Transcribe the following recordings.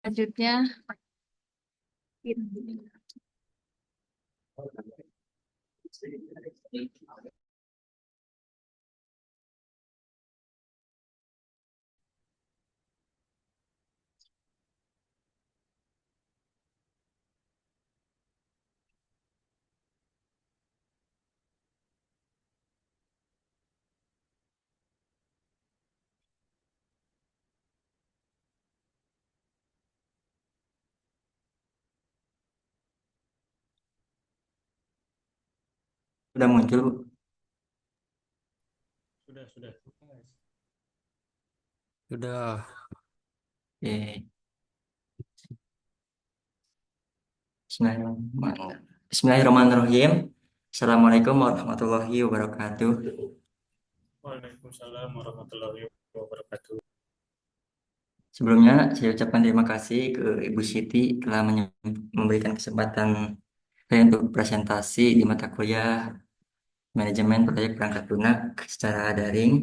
Selanjutnya, Udah muncul, Bu? Sudah. Sudah. Oke. Bismillahirrahmanirrahim. Assalamualaikum warahmatullahi wabarakatuh. Waalaikumsalam warahmatullahi wabarakatuh. Sebelumnya, saya ucapkan terima kasih ke Ibu Siti telah memberikan kesempatan saya untuk presentasi di mata kuliah Manajemen Proyek Perangkat Lunak secara daring.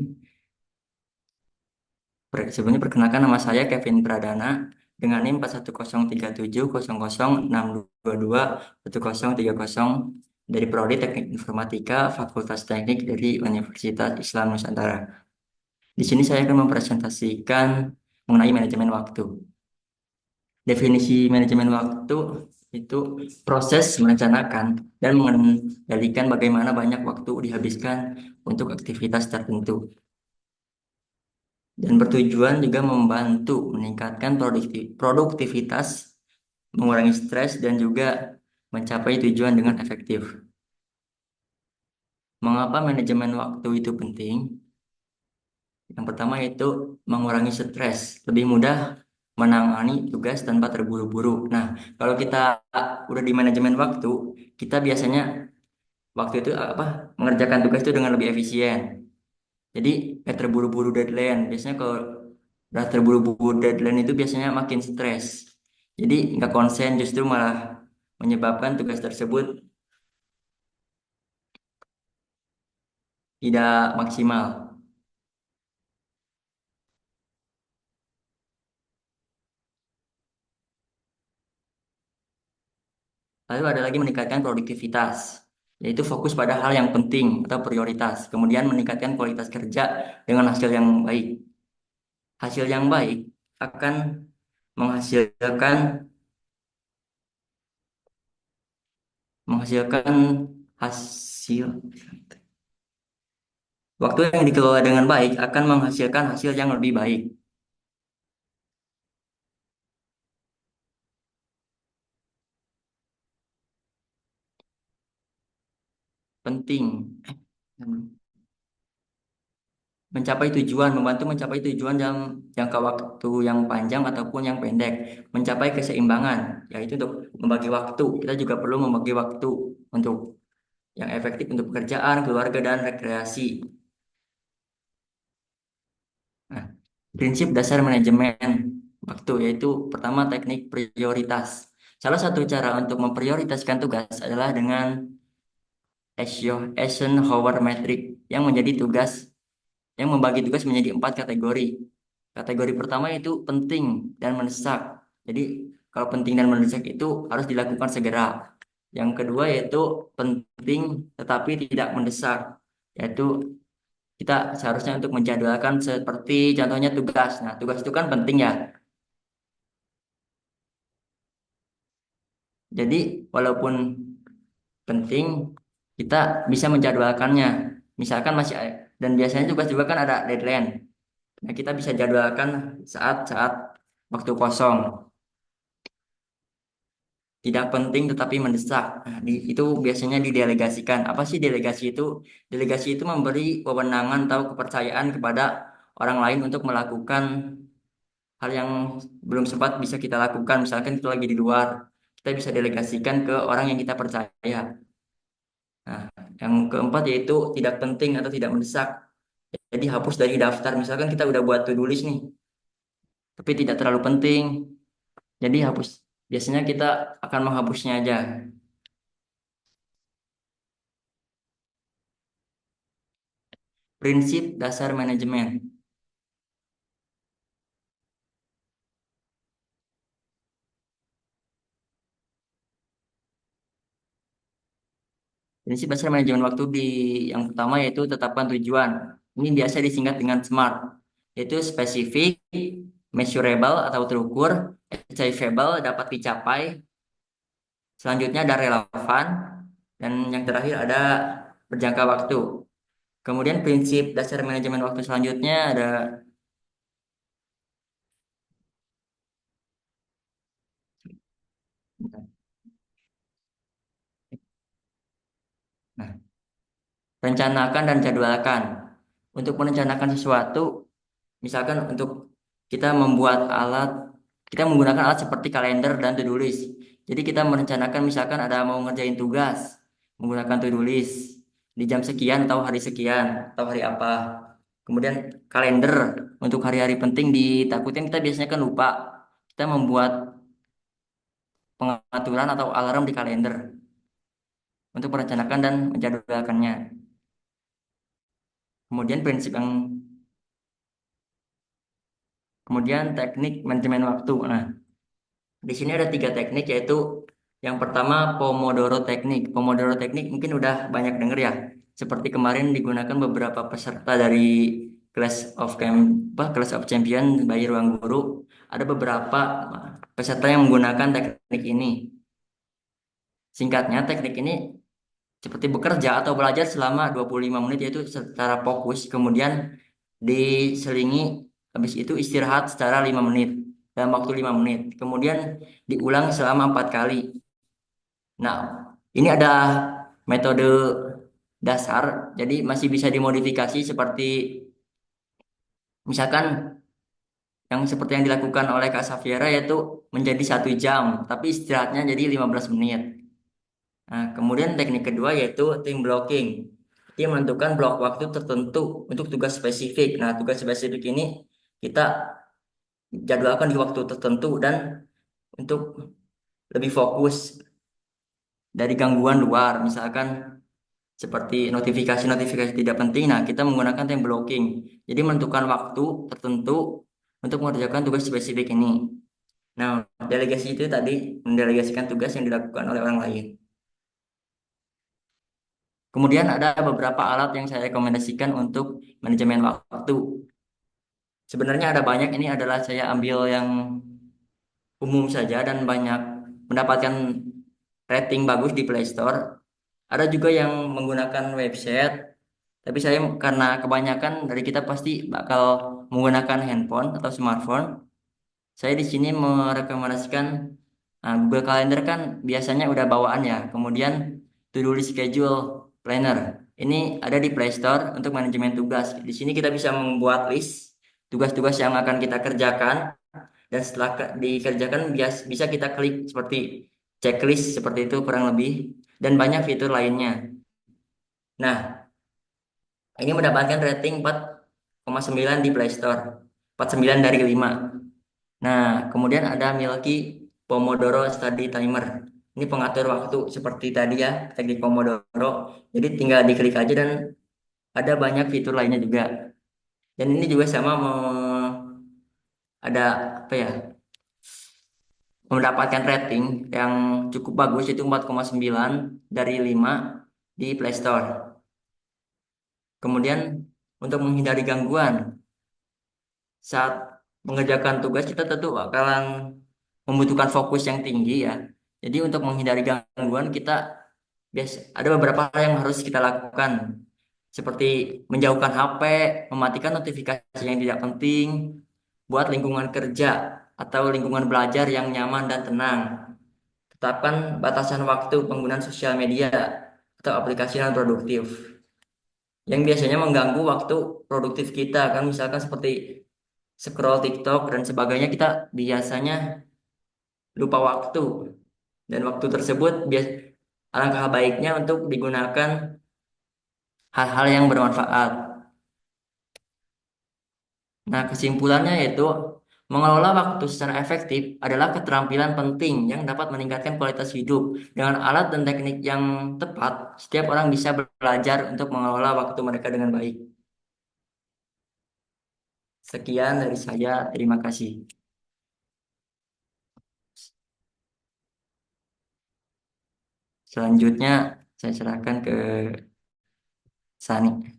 Sebelumnya perkenalkan nama saya Kevin Pradana dengan NIM 41370060221030 dari Prodi Teknik Informatika Fakultas Teknik dari Universitas Islam Nusantara. Di sini saya akan mempresentasikan mengenai manajemen waktu. Definisi manajemen waktu itu proses merencanakan dan mengendalikan bagaimana banyak waktu dihabiskan untuk aktivitas tertentu dan bertujuan juga membantu meningkatkan produktivitas, mengurangi stres, dan juga mencapai tujuan dengan efektif. Mengapa manajemen waktu itu penting? Yang pertama yaitu mengurangi stres, lebih mudah menangani tugas tanpa terburu-buru. Nah, kalau kita udah di manajemen waktu, kita biasanya waktu itu mengerjakan tugas itu dengan lebih efisien. Jadi terburu-buru deadline. Biasanya kalau udah terburu-buru deadline itu biasanya makin stres. Jadi nggak konsen, justru malah menyebabkan tugas tersebut tidak maksimal. Lalu ada lagi meningkatkan produktivitas, yaitu fokus pada hal yang penting atau prioritas. Kemudian meningkatkan kualitas kerja dengan hasil yang baik. Hasil yang baik akan menghasilkan menghasilkan hasil. Waktu yang dikelola dengan baik akan menghasilkan hasil yang lebih baik. Penting mencapai tujuan, membantu mencapai tujuan dalam jangka waktu yang panjang ataupun yang pendek, mencapai keseimbangan, yaitu untuk membagi waktu. Kita juga perlu membagi waktu untuk yang efektif untuk pekerjaan, keluarga, dan rekreasi. Nah, prinsip dasar manajemen waktu yaitu pertama teknik prioritas. Salah satu cara untuk memprioritaskan tugas adalah dengan Eisenhower Matrix yang menjadi tugas yang membagi tugas menjadi 4 kategori. Kategori pertama itu penting dan mendesak. Jadi kalau penting dan mendesak itu harus dilakukan segera. Yang kedua yaitu penting tetapi tidak mendesak, yaitu kita seharusnya untuk menjadwalkan seperti contohnya tugas. Nah, tugas itu kan penting ya. Jadi walaupun penting, kita bisa menjadwalkannya. Misalkan dan biasanya tugas juga kan ada deadline. Nah, kita bisa jadwalkan saat-saat waktu kosong. Tidak penting tetapi mendesak. Nah, itu biasanya didelegasikan. Apa sih delegasi itu? Delegasi itu memberi kewenangan atau kepercayaan kepada orang lain untuk melakukan hal yang belum sempat bisa kita lakukan. Misalkan kita lagi di luar, kita bisa delegasikan ke orang yang kita percaya. Nah, yang keempat yaitu tidak penting atau tidak mendesak. Jadi hapus dari daftar. Misalkan kita udah buat to-do list nih, tapi tidak terlalu penting. Jadi hapus. Biasanya kita akan menghapusnya aja. Prinsip dasar manajemen. Prinsip dasar manajemen waktu di yang pertama yaitu tetapkan tujuan. Ini biasa disingkat dengan SMART, yaitu spesifik, measurable atau terukur, achievable dapat dicapai, selanjutnya ada relevan, dan yang terakhir ada berjangka waktu. Kemudian prinsip dasar manajemen waktu selanjutnya ada, nah, rencanakan dan jadwalkan. Untuk merencanakan sesuatu, misalkan untuk kita membuat alat, kita menggunakan alat seperti kalender dan to-do list. Jadi kita merencanakan misalkan ada mau ngerjain tugas, menggunakan to-do list di jam sekian atau hari sekian atau hari apa. Kemudian kalender untuk hari-hari penting ditakutin kita biasanya kan lupa. Kita membuat pengaturan atau alarm di kalender untuk merencanakan dan menjadwalkannya. Kemudian prinsip yang kemudian teknik manajemen waktu. Nah, di sini ada tiga teknik yaitu yang pertama Pomodoro teknik. Pomodoro teknik mungkin udah banyak denger ya. Seperti kemarin digunakan beberapa peserta dari Clash of Champion by Ruang Guru. Ada beberapa peserta yang menggunakan teknik ini. Singkatnya, teknik ini seperti bekerja atau belajar selama 25 menit yaitu secara fokus, kemudian diselingi habis itu istirahat secara 5 menit dalam waktu 5 menit. Kemudian diulang selama 4 kali. Nah, ini ada metode dasar, jadi masih bisa dimodifikasi seperti misalkan yang seperti yang dilakukan oleh Kak Safiera yaitu menjadi 1 jam, tapi istirahatnya jadi 15 menit. Nah, kemudian teknik kedua yaitu team blocking. Dia menentukan blok waktu tertentu untuk tugas spesifik. Nah, tugas spesifik ini kita jadwalkan di waktu tertentu dan untuk lebih fokus dari gangguan luar, misalkan seperti notifikasi-notifikasi tidak penting. Nah, kita menggunakan time blocking. Jadi menentukan waktu tertentu untuk mengerjakan tugas spesifik ini. Nah, delegasi itu tadi mendelegasikan tugas yang dilakukan oleh orang lain. Kemudian ada beberapa alat yang saya rekomendasikan untuk manajemen waktu. Sebenarnya ada banyak, ini adalah saya ambil yang umum saja dan banyak mendapatkan rating bagus di Play Store. Ada juga yang menggunakan website, tapi saya karena kebanyakan dari kita pasti bakal menggunakan handphone atau smartphone. Saya di sini merekomendasikan Google Calendar kan biasanya udah bawaan ya. Kemudian to-do list schedule planner. Ini ada di Play Store untuk manajemen tugas. Di sini kita bisa membuat list tugas-tugas yang akan kita kerjakan dan setelah dikerjakan bisa kita klik seperti checklist seperti itu kurang lebih dan banyak fitur lainnya. Nah, ini mendapatkan rating 4,9 di Play Store. 49 dari 5. Nah, kemudian ada Milky Pomodoro Study Timer. Ini pengatur waktu seperti tadi ya, teknik Pomodoro. Jadi tinggal diklik aja dan ada banyak fitur lainnya juga. Dan ini juga sama ada apa ya? Mendapatkan rating yang cukup bagus itu 4,9 dari 5 di Play Store. Kemudian untuk menghindari gangguan saat mengerjakan tugas kita tentu bakalan membutuhkan fokus yang tinggi ya. Jadi untuk menghindari gangguan kita ada beberapa hal yang harus kita lakukan seperti menjauhkan HP, mematikan notifikasi yang tidak penting, buat lingkungan kerja atau lingkungan belajar yang nyaman dan tenang. Tetapkan batasan waktu penggunaan sosial media atau aplikasi non produktif yang biasanya mengganggu waktu produktif kita kan misalkan seperti scroll TikTok dan sebagainya kita biasanya lupa waktu dan waktu tersebut alangkah baiknya untuk digunakan hal-hal yang bermanfaat. Nah, kesimpulannya yaitu mengelola waktu secara efektif adalah keterampilan penting yang dapat meningkatkan kualitas hidup. Dengan alat dan teknik yang tepat, setiap orang bisa belajar untuk mengelola waktu mereka dengan baik. Sekian dari saya, terima kasih. Selanjutnya Saya serahkan ke Sani.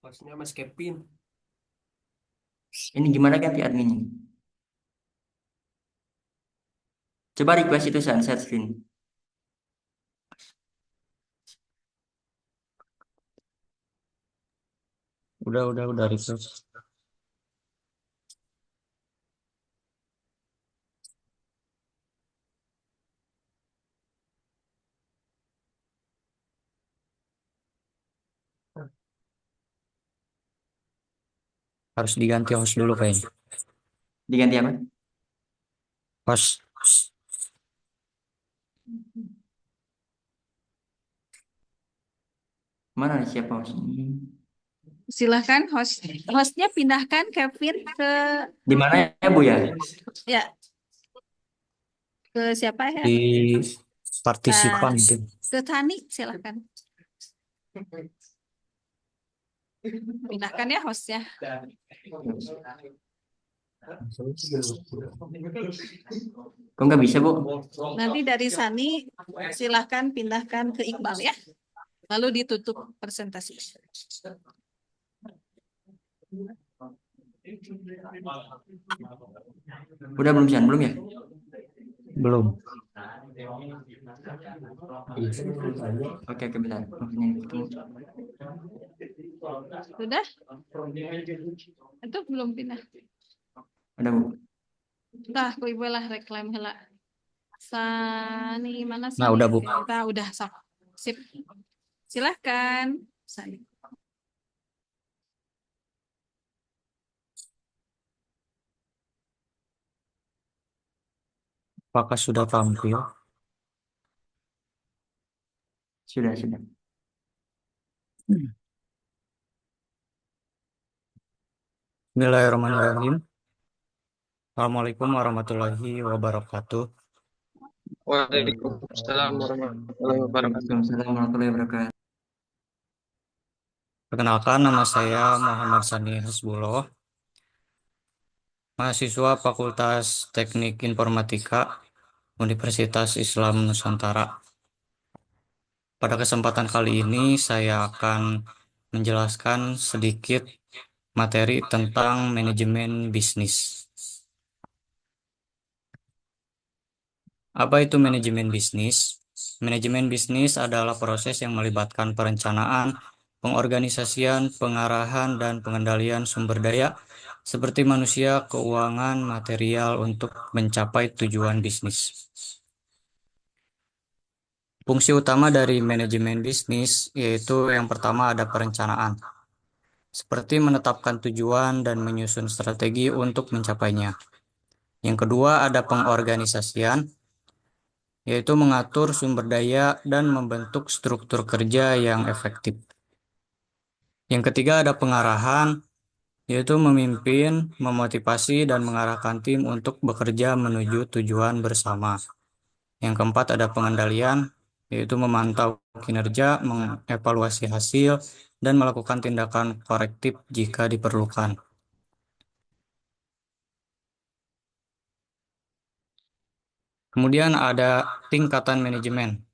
Hostnya Mas Kevin. Ini gimana ganti adminnya? Coba request itu sunset screen. Udah refresh. Harus diganti host dulu kayaknya. Diganti apa? Host. Mana nih siapa host? Silahkan hostnya pindahkan Kevin ke Di mana ya Bu ya? ya ke siapa ya? Di Nah, partisipan itu. ke Tani silahkan pindahkan ya hostnya. Kok nggak bisa Bu? Nanti dari Sani silahkan pindahkan ke Iqbal ya. Lalu ditutup presentasi. Udah belum Sian? Belum ya? Belum. Oke, oke bentar. Oh, ini ketemu. Sudah? Itu belum pindah. Udah Bu. Dah, ku ibu lah reklam hela. Sani mana Nah, Sani? udah Bu. Kita udah sok. Sip. Silahkan. Sani. Apakah sudah tampil? Sudah, sudah. Bismillahirrahmanirrahim. Assalamualaikum warahmatullahi wabarakatuh. Waalaikumsalam warahmatullahi wabarakatuh. Waalaikumsalam warahmatullahi wabarakatuh. Perkenalkan, nama saya Muhammad Sani Hasbuloh, mahasiswa Fakultas Teknik Informatika Universitas Islam Nusantara. Pada kesempatan kali ini saya akan menjelaskan sedikit materi tentang manajemen bisnis. Apa itu manajemen bisnis? Manajemen bisnis adalah proses yang melibatkan perencanaan, pengorganisasian, pengarahan, dan pengendalian sumber daya seperti manusia, keuangan, material untuk mencapai tujuan bisnis. Fungsi utama dari manajemen bisnis yaitu yang pertama ada perencanaan, seperti menetapkan tujuan dan menyusun strategi untuk mencapainya. Yang kedua ada pengorganisasian, yaitu mengatur sumber daya dan membentuk struktur kerja yang efektif. Yang ketiga ada pengarahan, yaitu memimpin, memotivasi, dan mengarahkan tim untuk bekerja menuju tujuan bersama. Yang keempat ada pengendalian, yaitu memantau kinerja, mengevaluasi hasil, dan melakukan tindakan korektif jika diperlukan. Kemudian ada tingkatan manajemen.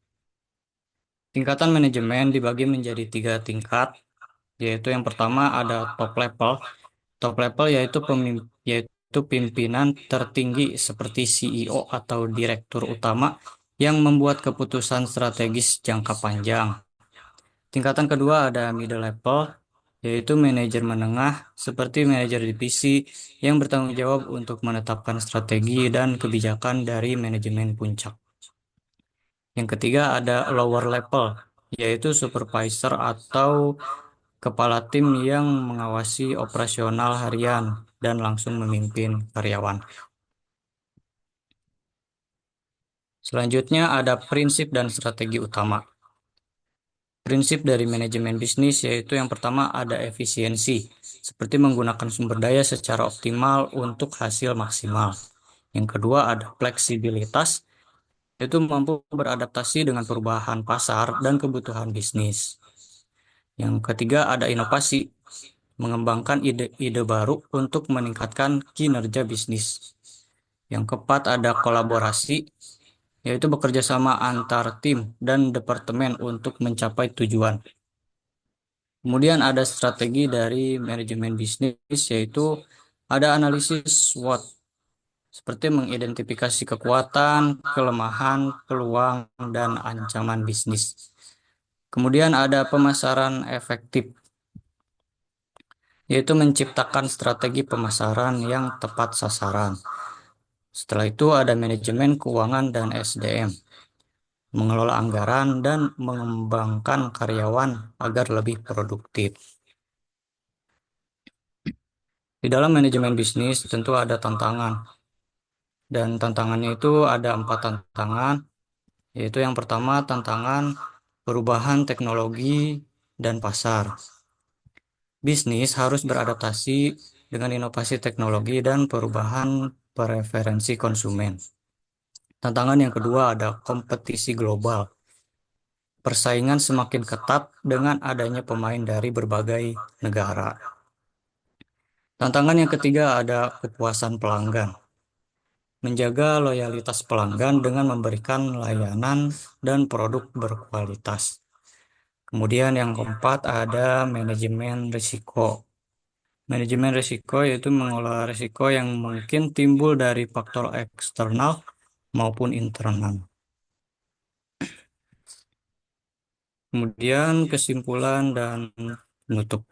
Tingkatan manajemen dibagi menjadi 3 tingkat, yaitu yang pertama ada top level. Top level yaitu pimpinan tertinggi seperti CEO atau direktur utama yang membuat keputusan strategis jangka panjang. Tingkatan kedua ada middle level, yaitu manajer menengah seperti manajer divisi yang bertanggung jawab untuk menetapkan strategi dan kebijakan dari manajemen puncak. Yang ketiga ada lower level, yaitu supervisor atau kepala tim yang mengawasi operasional harian dan langsung memimpin karyawan. Selanjutnya ada prinsip dan strategi utama. Prinsip dari manajemen bisnis yaitu yang pertama ada efisiensi, seperti menggunakan sumber daya secara optimal untuk hasil maksimal. Yang kedua ada fleksibilitas, yaitu mampu beradaptasi dengan perubahan pasar dan kebutuhan bisnis. Yang ketiga ada inovasi, mengembangkan ide-ide baru untuk meningkatkan kinerja bisnis. Yang keempat ada kolaborasi, yaitu bekerja sama antar tim dan departemen untuk mencapai tujuan. Kemudian ada strategi dari manajemen bisnis, yaitu ada analisis SWOT, seperti mengidentifikasi kekuatan, kelemahan, peluang, dan ancaman bisnis. Kemudian ada pemasaran efektif, yaitu menciptakan strategi pemasaran yang tepat sasaran. Setelah itu ada manajemen keuangan dan SDM, mengelola anggaran dan mengembangkan karyawan agar lebih produktif. Di dalam manajemen bisnis tentu ada tantangan, dan tantangannya itu ada 4 tantangan, yaitu yang pertama tantangan perubahan teknologi dan pasar. Bisnis harus beradaptasi dengan inovasi teknologi dan perubahan preferensi konsumen. Tantangan yang kedua ada kompetisi global. Persaingan semakin ketat dengan adanya pemain dari berbagai negara. Tantangan yang ketiga ada kepuasan pelanggan. Menjaga loyalitas pelanggan dengan memberikan layanan dan produk berkualitas. Kemudian yang keempat ada manajemen risiko. Manajemen risiko yaitu mengelola risiko yang mungkin timbul dari faktor eksternal maupun internal. Kemudian kesimpulan dan penutup.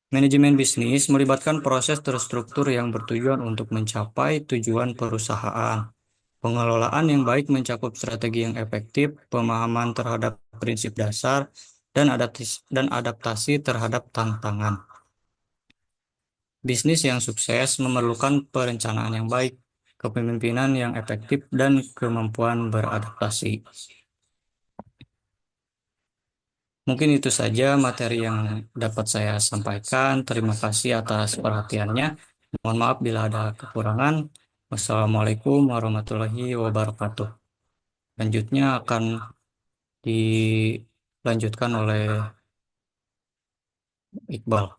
Manajemen bisnis melibatkan proses terstruktur yang bertujuan untuk mencapai tujuan perusahaan. Pengelolaan yang baik mencakup strategi yang efektif, pemahaman terhadap prinsip dasar, dan adaptasi terhadap tantangan. Bisnis yang sukses memerlukan perencanaan yang baik, kepemimpinan yang efektif, dan kemampuan beradaptasi. Mungkin itu saja materi yang dapat saya sampaikan. Terima kasih atas perhatiannya. Mohon maaf bila ada kekurangan. Wassalamualaikum warahmatullahi wabarakatuh. Lanjutnya akan dilanjutkan oleh Iqbal.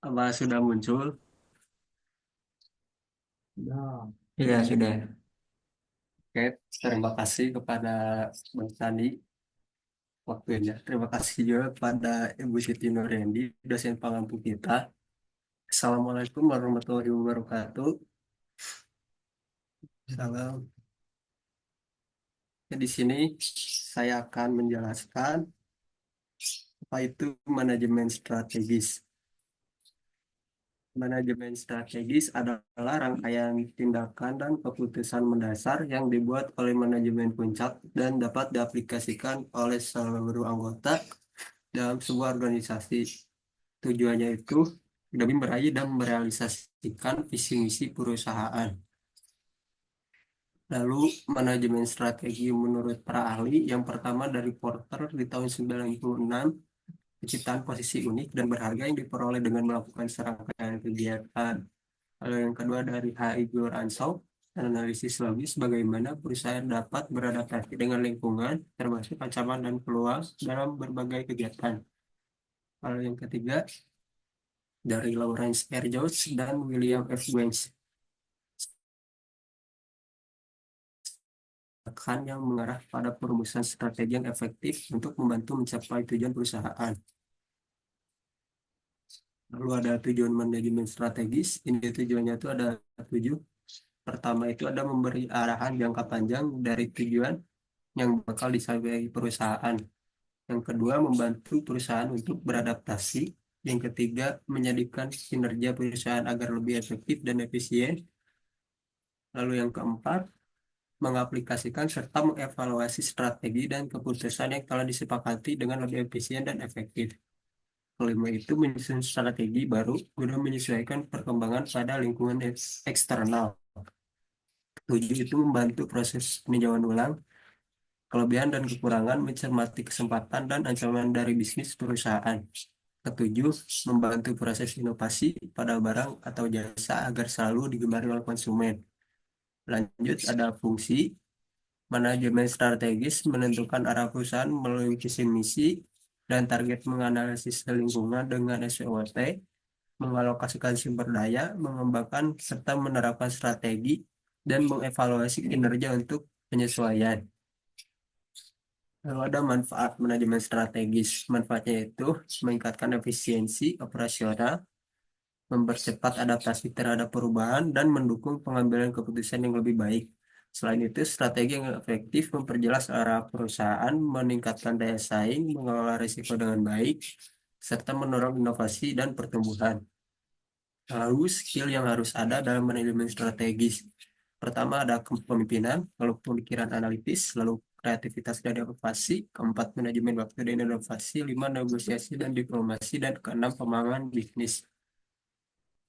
Apa sudah muncul? Ya, sudah. Oke, terima kasih kepada Bang Sandi waktunya. Terima kasih juga kepada Ibu Siti Nuryendi, dosen pengampu kita. Assalamualaikum warahmatullahi wabarakatuh. Salam. Di sini saya akan menjelaskan apa itu manajemen strategis. Manajemen strategis adalah rangkaian tindakan dan keputusan mendasar yang dibuat oleh manajemen puncak dan dapat diaplikasikan oleh seluruh anggota dalam sebuah organisasi. Tujuannya itu demi meraih dan merealisasikan visi misi perusahaan. Lalu manajemen strategi menurut para ahli yang pertama dari Porter di tahun 96, penciptaan posisi unik dan berharga yang diperoleh dengan melakukan serangkaian kegiatan. Lalu yang kedua dari H.I. Goranshaw, analisis logis bagaimana perusahaan dapat beradaptasi dengan lingkungan, termasuk ancaman dan peluang dalam berbagai kegiatan. Lalu yang ketiga dari Lawrence R. Jones dan William F. Welch, yang mengarah pada perumusan strategi yang efektif untuk membantu mencapai tujuan perusahaan. Lalu ada tujuan manajemen strategis. Ini tujuannya itu ada 7. Pertama itu ada memberi arahan jangka panjang dari tujuan yang bakal dicapai perusahaan. Yang kedua, membantu perusahaan untuk beradaptasi. Yang ketiga, menjadikan kinerja perusahaan agar lebih efektif dan efisien. Lalu yang keempat, mengaplikasikan serta mengevaluasi strategi dan keputusan yang telah disepakati dengan lebih efisien dan efektif. Kelima itu menyusun strategi baru guna menyesuaikan perkembangan pada lingkungan eksternal. Tujuh itu membantu proses peninjauan ulang, kelebihan dan kekurangan, mencermati kesempatan dan ancaman dari bisnis perusahaan. Ketujuh, membantu proses inovasi pada barang atau jasa agar selalu digemari oleh konsumen. Lanjut, ada fungsi. Manajemen strategis menentukan arah perusahaan melalui visi misi dan target, menganalisis lingkungan dengan SWOT, mengalokasikan sumber daya, mengembangkan serta menerapkan strategi, dan mengevaluasi kinerja untuk penyesuaian. Lalu ada manfaat manajemen strategis. Manfaatnya itu meningkatkan efisiensi operasional, mempercepat adaptasi terhadap perubahan, dan mendukung pengambilan keputusan yang lebih baik. Selain itu, strategi yang efektif memperjelas arah perusahaan, meningkatkan daya saing, mengelola risiko dengan baik, serta mendorong inovasi dan pertumbuhan. Lalu, skill yang harus ada dalam manajemen strategis. Pertama ada kepemimpinan, lalu pemikiran analitis, lalu kreativitas dan inovasi, keempat manajemen waktu dan inovasi, lima negosiasi dan diplomasi, dan keenam pemahaman bisnis.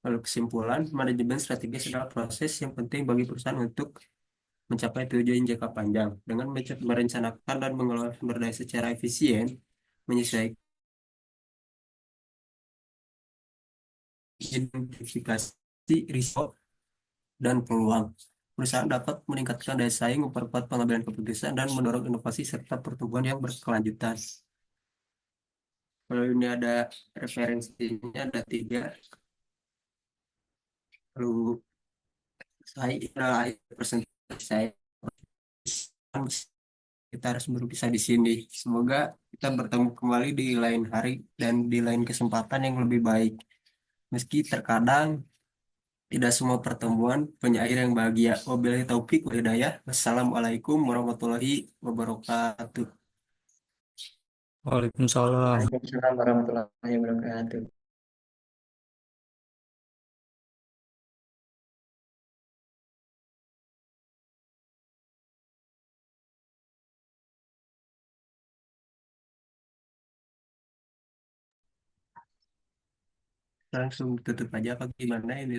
Lalu kesimpulan, manajemen strategis adalah proses yang penting bagi perusahaan untuk mencapai tujuan jangka panjang. Dengan merencanakan dan mengelola sumber daya secara efisien, menyesuaikan, identifikasi risiko dan peluang, perusahaan dapat meningkatkan daya saing, memperkuat pengambilan keputusan, dan mendorong inovasi serta pertumbuhan yang berkelanjutan. Kalau ini ada referensinya ada 3. Lalu presentasi saya, kita harus berpisah di sini. Semoga kita bertemu kembali di lain hari dan di lain kesempatan yang lebih baik. Meski terkadang tidak semua pertemuan punya akhir yang bahagia. Wabillahi taufik wal hidayah. Wassalamualaikum warahmatullahi wabarakatuh. Waalaikumsalam. Waalaikumsalam warahmatullahi wabarakatuh. Langsung tutup aja apa gimana ini?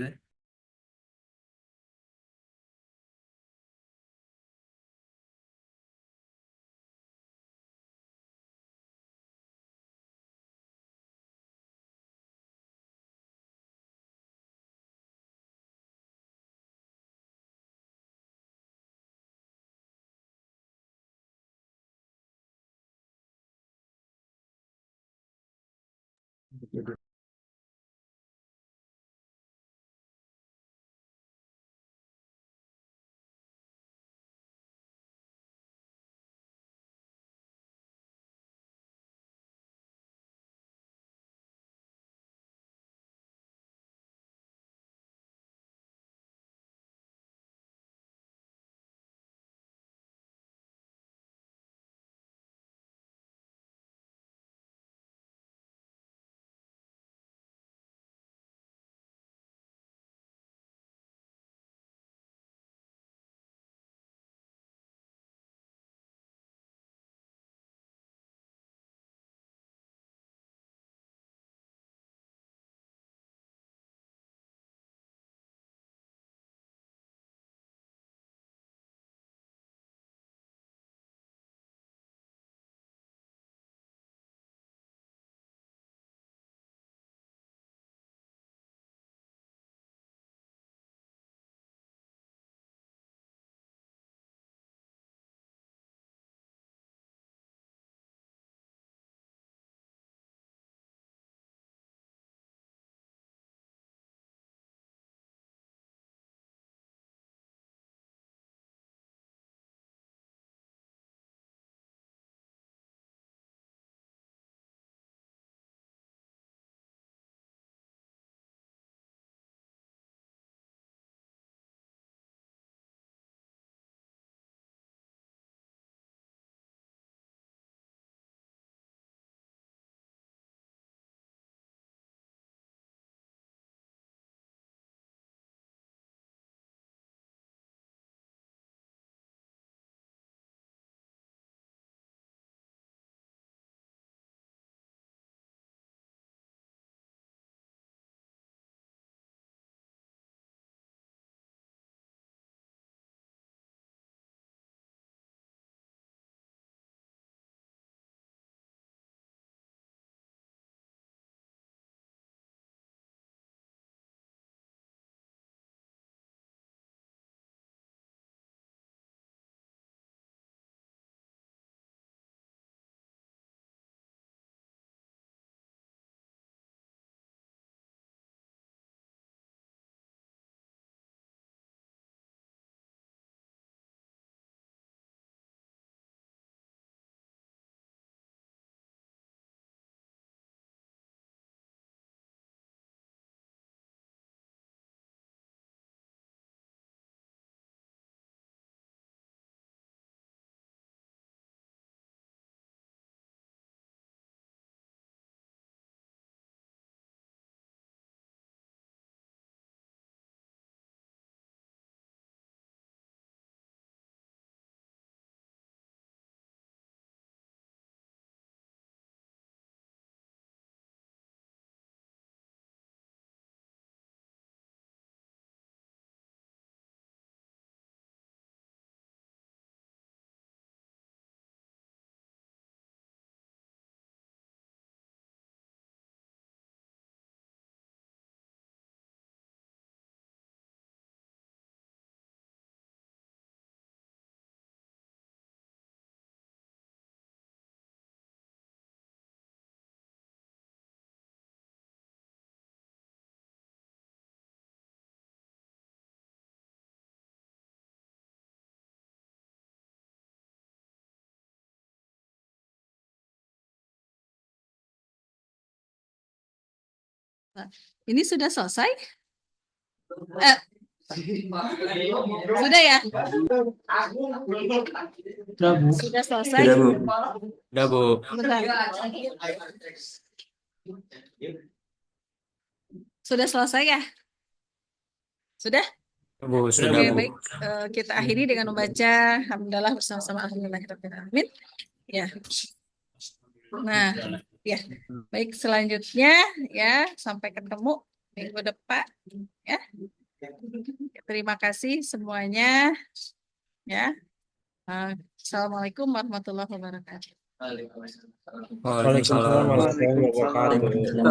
Nah, ini sudah selesai? Eh, sudah ya? Sudah selesai? Sudah, Bu. Udah, Bu. Bentar. Sudah selesai ya? Sudah? Bu, sudah, Oke, Bu. baik. Kita akhiri dengan membaca Alhamdulillah bersama-sama. Alhamdulillahirrahmanirrahim. Ya. Nah, ya. Baik, selanjutnya ya, sampai ketemu minggu depan ya. Terima kasih semuanya ya. Assalamualaikum warahmatullahi wabarakatuh. Waalaikumsalam. Waalaikumsalam warahmatullahi wabarakatuh. Waalaikumsalam.